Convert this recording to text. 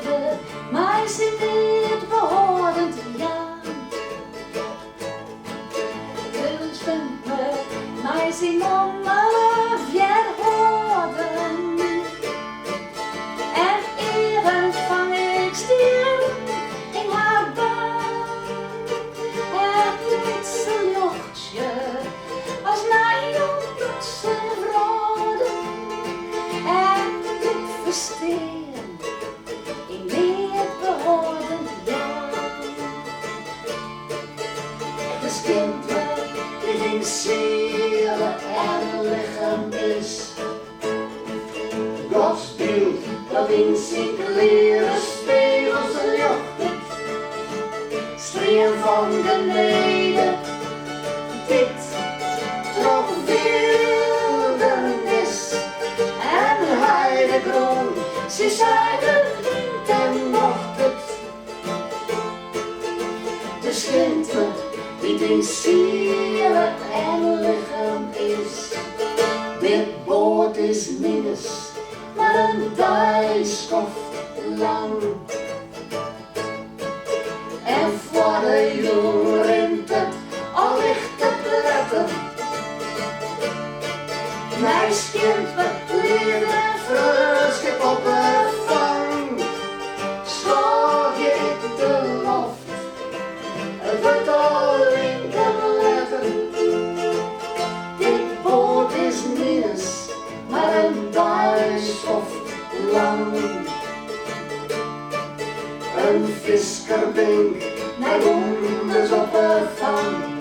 leven, maar ze niet behoorden te gaan. Dus vindt me, maar ze mama verhoorden. En even vang ik stier in haar baan. Het lietse luchtje als naar jongse vroden. En ik versteer in meer behoorden jaar. Dus kind die ging zielen en lichaam is. Gods beeld dat in zijn kleren spegels jocht. Streen van beneden, dit toch wildernis. En heidegroen, ze zeiden niet en mocht het. Dus kind die in zielen en lichaam is. Dit boot is minus, maar een dijskoft lang. En voor de jongen rint het al ligt te letten. Mijn kind leert een vreugdschip op de vang. Schoog ik de loft, het wordt al winkelletten. Dit boot is minus, maar een dijskoft lang. Een viskerbink, mijn wonders op de vang.